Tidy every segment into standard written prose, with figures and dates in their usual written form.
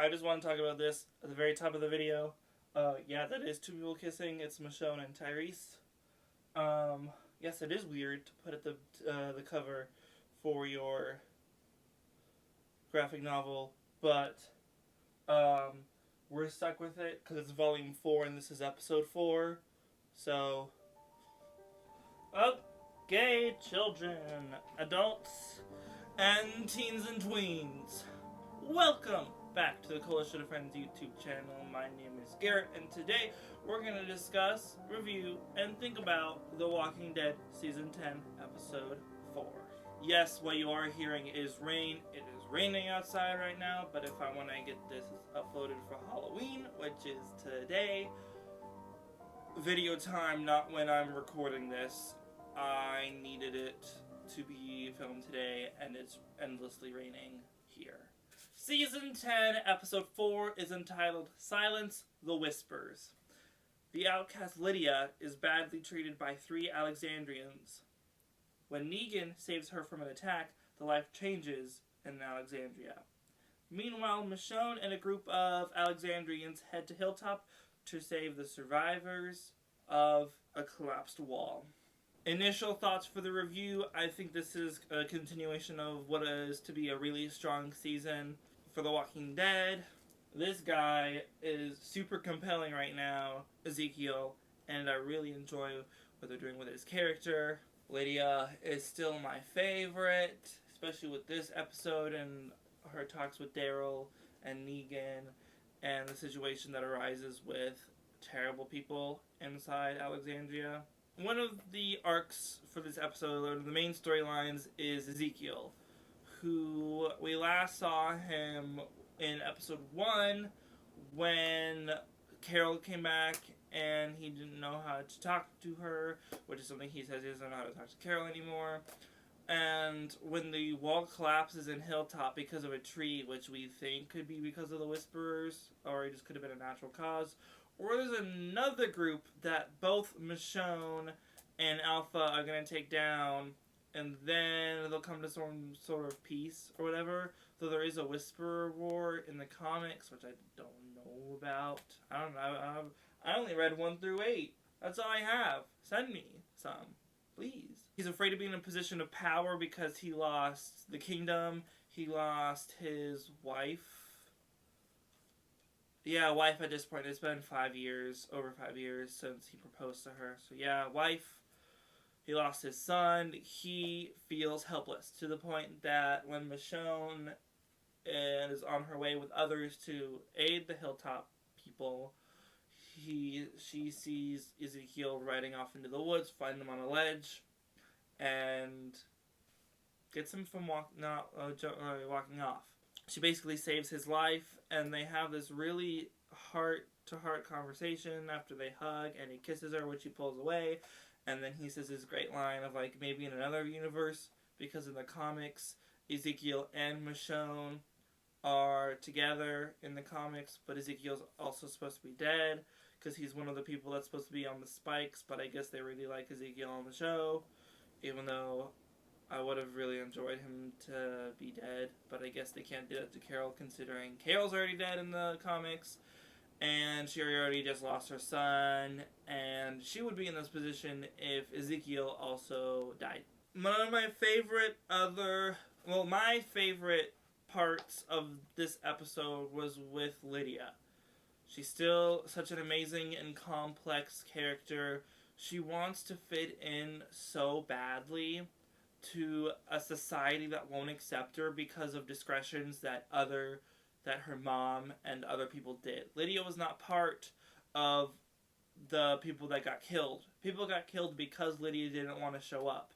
I just want to talk about this at the very top of the video. Yeah, that is two people kissing. It's Michonne and Tyrese. Yes, it is weird to put at the cover for your graphic novel, but we're stuck with it because it's volume 4 and this is episode 4. So, okay, children, adults, and teens and tweens, welcome back to the Coalition of Friends YouTube channel. My name is Garrett, and today we're going to discuss, review, and think about The Walking Dead Season 10, Episode 4. Yes, what you are hearing is rain. It is raining outside right now, but if I want to get this uploaded for Halloween, which is today, video time, not when I'm recording this, I needed it to be filmed today, and it's endlessly raining here. Season 10, Episode 4 is entitled Silence the Whispers. The outcast Lydia is badly treated by 3 Alexandrians. When Negan saves her from an attack, the life changes in Alexandria. Meanwhile, Michonne and a group of Alexandrians head to Hilltop to save the survivors of a collapsed wall. Initial thoughts for the review: I think this is a continuation of what is to be a really strong season for The Walking Dead. This guy is super compelling right now, Ezekiel, and I really enjoy what they're doing with his character. Lydia is still my favorite, especially with this episode and her talks with Daryl and Negan and the situation that arises with terrible people inside Alexandria. One of the arcs for this episode, or the main storylines, is Ezekiel, who we last saw him in episode 1 when Carol came back and he didn't know how to talk to her, which is something he says he doesn't know how to talk to Carol anymore. And when the wall collapses in Hilltop because of a tree, which we think could be because of the Whisperers, or it just could have been a natural cause, or there's another group that both Michonne and Alpha are going to take down, and then they'll come to some sort of peace or whatever. Though there is a Whisperer war in the comics, which I don't know about. I don't know. I only read 1 through 8. That's all I have. Send me some, please. He's afraid to be in a position of power because he lost the kingdom. He lost his wife. Yeah, wife at this point. It's been 5 years, over 5 years since he proposed to her. So yeah, wife. He lost his son. He feels helpless to the point that when Michonne is on her way with others to aid the Hilltop people, she sees Ezekiel riding off into the woods, finds him on a ledge, and gets him from walking off. She basically saves his life, and they have this really heart-to-heart conversation after they hug, and he kisses her, which she pulls away, and then he says this great line of, like, maybe in another universe, because in the comics, Ezekiel and Michonne are together in the comics, but Ezekiel's also supposed to be dead, because he's one of the people that's supposed to be on the spikes, but I guess they really like Ezekiel on the show, even though I would have really enjoyed him to be dead, but I guess they can't do that to Carol, considering Carol's already dead in the comics, and she already just lost her son, and she would be in this position if Ezekiel also died. One of my favorite my favorite parts of this episode was with Lydia. She's still such an amazing and complex character. She wants to fit in so badly to a society that won't accept her because of discretions that her mom and other people did. Lydia was not part of the people that got killed. People got killed because Lydia didn't want to show up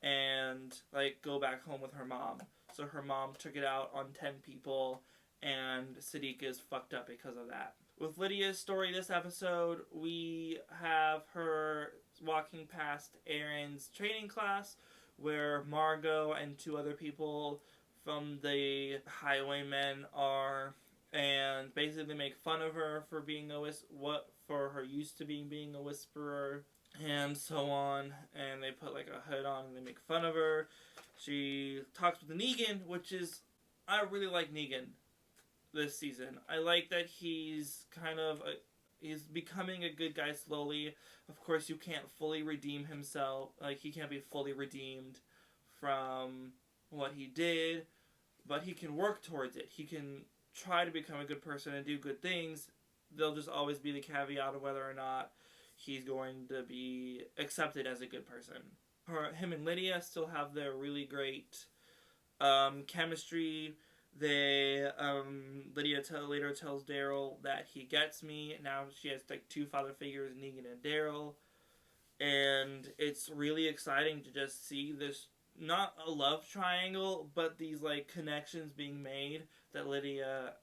and, like, go back home with her mom. So her mom took it out on 10 people, and Sadiq is fucked up because of that. With Lydia's story this episode, we have her walking past Aaron's training class, where Margot and 2 other people from the Highwaymen are, and basically make fun of her for being for her used to being a whisperer, and so on, and they put like a hood on and they make fun of her. She talks with Negan, which is, I really like Negan. this season. I like that he's he's becoming a good guy slowly. Of course, you can't fully redeem himself. Like, he can't be fully redeemed from what he did, but he can work towards it. He can try to become a good person and do good things. There'll just always be the caveat of whether or not he's going to be accepted as a good person. Him and Lydia still have their really great chemistry. Lydia later tells Daryl that he gets me. Now she has like two father figures, Negan and Daryl. And it's really exciting to just see this, not a love triangle, but these like connections being made that Lydia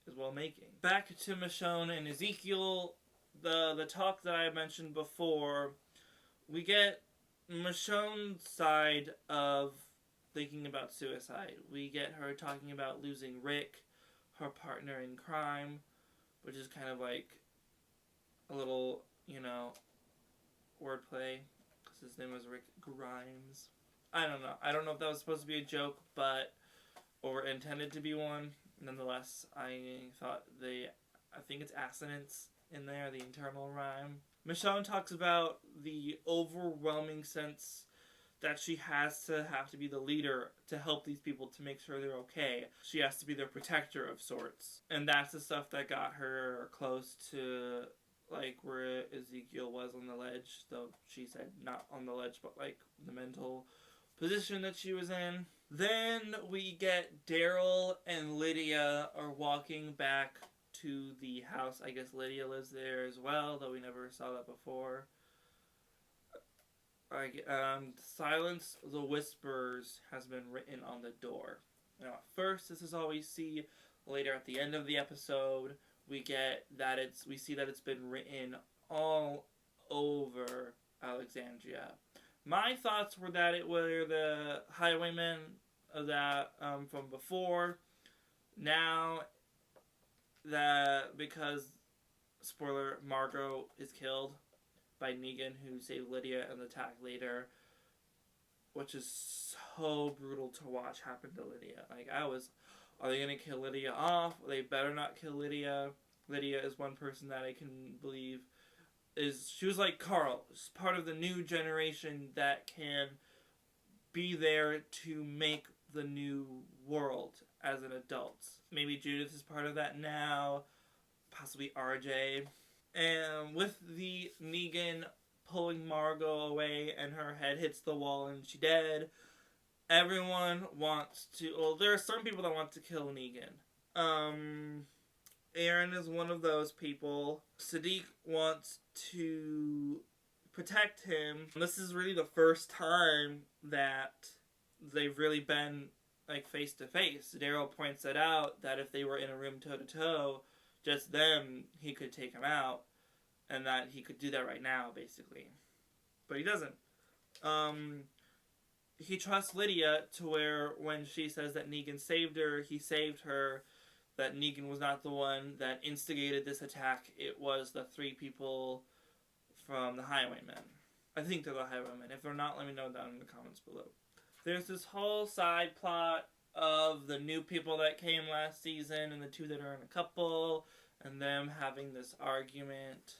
is well making. Back to Michonne and Ezekiel, the talk that I mentioned before, we get Michonne's side of thinking about suicide. We get her talking about losing Rick, her partner in crime, which is kind of like a little, wordplay, because his name was Rick Grimes. I don't know. I don't know if that was supposed to be a joke, or intended to be one. Nonetheless, I think it's assonance in there, the internal rhyme. Michonne talks about the overwhelming sense that she have to be the leader to help these people to make sure they're okay. She has to be their protector of sorts. And that's the stuff that got her close to, like, where Ezekiel was on the ledge. Though she said not on the ledge, but, like, the mental position that she was in. Then we get Daryl and Lydia are walking back to the house. I guess Lydia lives there as well, though we never saw that before. Silence the Whispers has been written on the door. Now, at first, this is all we see. Later, at the end of the episode, we see that it's been written all over Alexandria. My thoughts were that it were the highwaymen of that from before. Now that, because, spoiler, Margot is killed by Negan, who saved Lydia in the attack later, which is so brutal to watch happen to Lydia. Like, are they going to kill Lydia off? They better not kill Lydia. Lydia is one person that I can believe she was like Carl, part of the new generation that can be there to make the new world as an adult. Maybe Judith is part of that now, possibly RJ. And with the Negan pulling Margot away and her head hits the wall and she's dead, everyone wants to... Well, there are some people that want to kill Negan. Aaron is one of those people. Sadiq wants to protect him. This is really the first time that they've really been, like, face to face. Daryl points it out that if they were in a room toe to toe, just them, he could take him out, and that he could do that right now, basically. But he doesn't. He trusts Lydia to where when she says that Negan saved her, he saved her, that Negan was not the one that instigated this attack. It was the three people from the Highwaymen. I think they're the Highwaymen. If they're not, let me know down in the comments below. There's this whole side plot of the new people that came last season and the two that are in a couple, and them having this argument.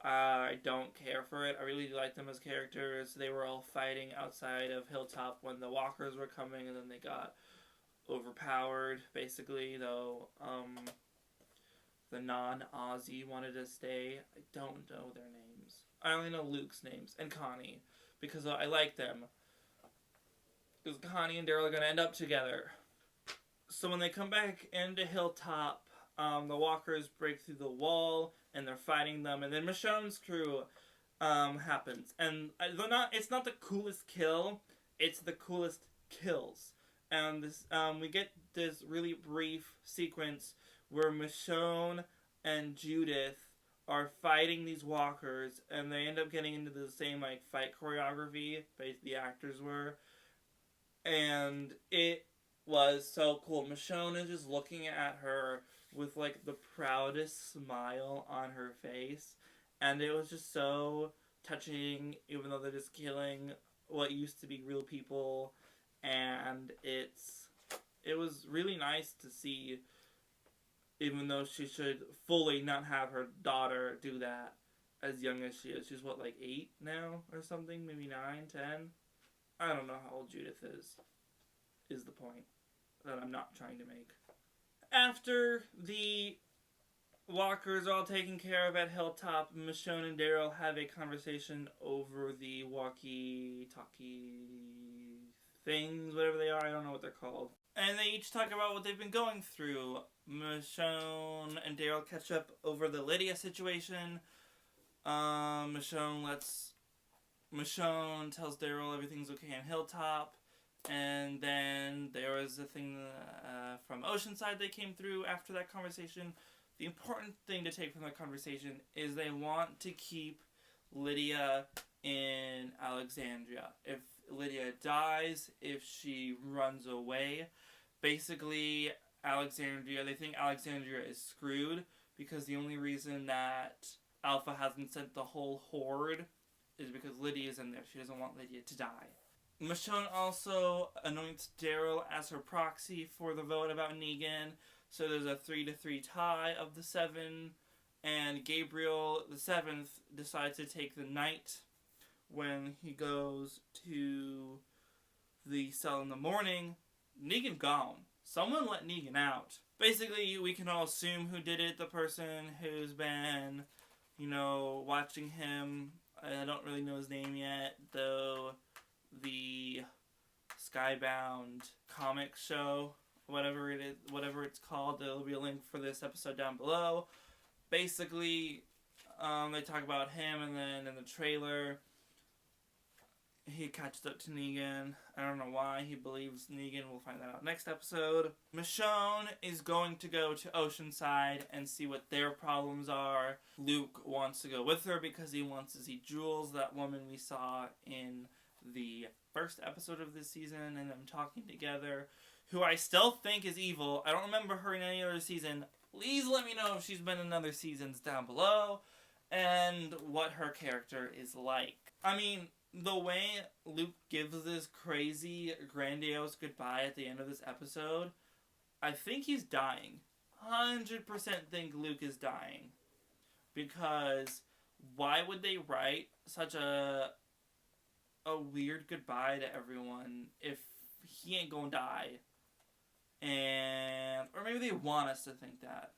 I don't care for it. I really do like them as characters. They were all fighting outside of Hilltop when the walkers were coming, and then they got overpowered, basically, though the non-Aussie wanted to stay. I don't know their names. I only know Luke's names, and Connie, because I like them. Because Connie and Daryl are going to end up together. So when they come back into Hilltop, the walkers break through the wall, and they're fighting them, and then Michonne's crew happens. And it's not the coolest kill, it's the coolest kills. And this, we get this really brief sequence where Michonne and Judith are fighting these walkers, and they end up getting into the same, like, fight choreography, the actors were. And it was so cool. Michonne is just looking at her with, like, the proudest smile on her face. And it was just so touching, even though they're just killing what used to be real people. And it was really nice to see even though she should fully not have her daughter do that as young as she is. She's what, like 8 now or something? Maybe 9, 10? I don't know how old Judith is the point that I'm not trying to make. After the walkers are all taken care of at Hilltop, Michonne and Daryl have a conversation over the walkie-talkie things, whatever they are. I don't know what they're called. And they each talk about what they've been going through. Michonne and Daryl catch up over the Lydia situation. Michonne tells Daryl everything's okay in Hilltop. And then there was a thing from Oceanside they came through after that conversation. The important thing to take from that conversation is they want to keep Lydia in Alexandria. If Lydia dies, if she runs away, basically they think Alexandria is screwed because the only reason that Alpha hasn't sent the whole horde is because Lydia's in there. She doesn't want Lydia to die. Michonne also anoints Daryl as her proxy for the vote about Negan. So there's a 3-3 tie of the 7. And Gabriel, the 7th, decides to take the night when he goes to the cell in the morning. Negan gone. Someone let Negan out. Basically, we can all assume who did it. The person who's been, watching him. I don't really know his name yet, though. The Skybound comic show, whatever it's called, there'll be a link for this episode down below. Basically, they talk about him, and then in the trailer, he catches up to Negan. I don't know why he believes Negan. We'll find that out next episode. Michonne is going to go to Oceanside and see what their problems are. Luke wants to go with her because he wants to see Jules, that woman we saw in the first episode of this season, and them talking together, who I still think is evil. I don't remember her in any other season. Please let me know if she's been in other seasons down below, and what her character is like. I mean, the way Luke gives this crazy, grandiose goodbye at the end of this episode, I think he's dying. 100% think Luke is dying. Because why would they write such a weird goodbye to everyone if he ain't gonna die? Or maybe they want us to think that.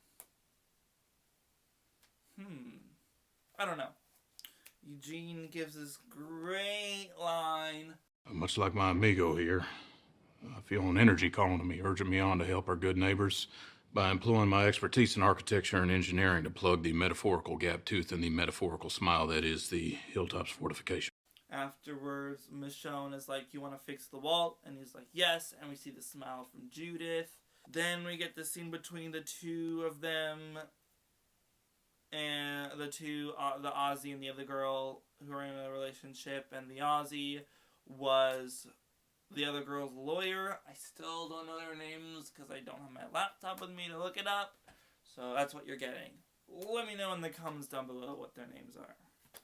I don't know. Eugene gives this great line. Much like my amigo here, I feel an energy calling to me, urging me on to help our good neighbors by employing my expertise in architecture and engineering to plug the metaphorical gap tooth and the metaphorical smile that is the Hilltop's fortification. Afterwards, Michonne is like, you want to fix the wall? And he's like, yes. And we see the smile from Judith. Then we get the scene between the two of them, and the Aussie and the other girl who are in a relationship. And the Aussie was the other girl's lawyer. I still don't know their names because I don't have my laptop with me to look it up. So that's what you're getting. Let me know in the comments down below what their names are.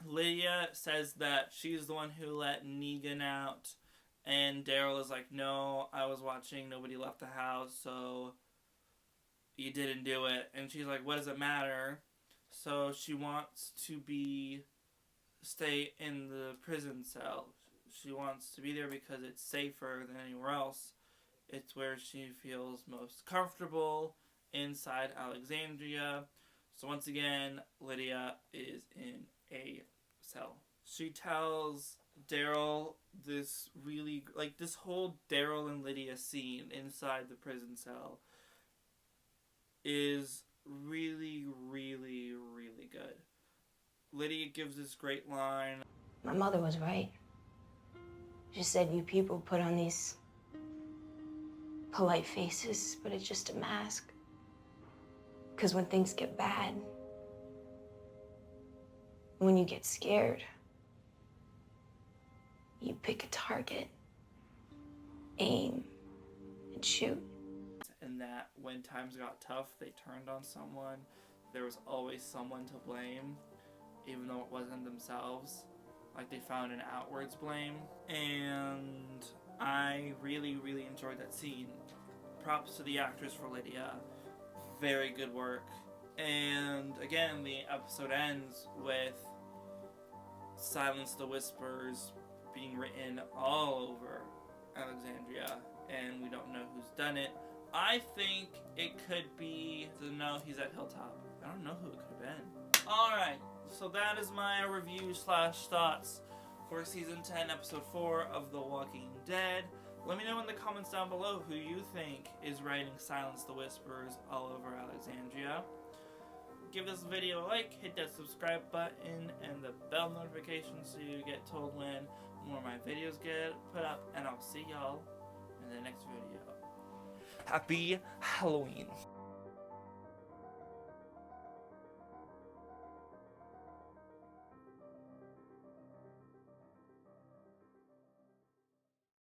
Lydia says that she's the one who let Negan out, and Daryl is like, no, I was watching, nobody left the house, so you didn't do it. And she's like, what does it matter? So she wants to stay in the prison cell. She wants to be there because it's safer than anywhere else. It's where she feels most comfortable, inside Alexandria. So once again, Lydia is in a cell. She tells Daryl this whole Daryl and Lydia scene inside the prison cell is really, really, really good. Lydia gives this great line. My mother was right. She said you people put on these polite faces, but it's just a mask. Because when things get bad, when you get scared, you pick a target, aim, and shoot. And that when times got tough, they turned on someone. There was always someone to blame, even though it wasn't themselves. Like, they found an outwards blame. And I really, really enjoyed that scene. Props to the actress for Lydia very good work. And again, the episode ends with Silence the Whispers being written all over Alexandria, and we don't know who's done it. I think it could be, no, he's at Hilltop. I don't know who it could have been. Alright, so that is my review / thoughts for Season 10, Episode 4 of The Walking Dead. Let me know in the comments down below who you think is writing Silence the Whispers all over Alexandria. Give this video a like, hit that subscribe button and the bell notification so you get told when more of my videos get put up, and I'll see y'all in the next video. Happy Halloween!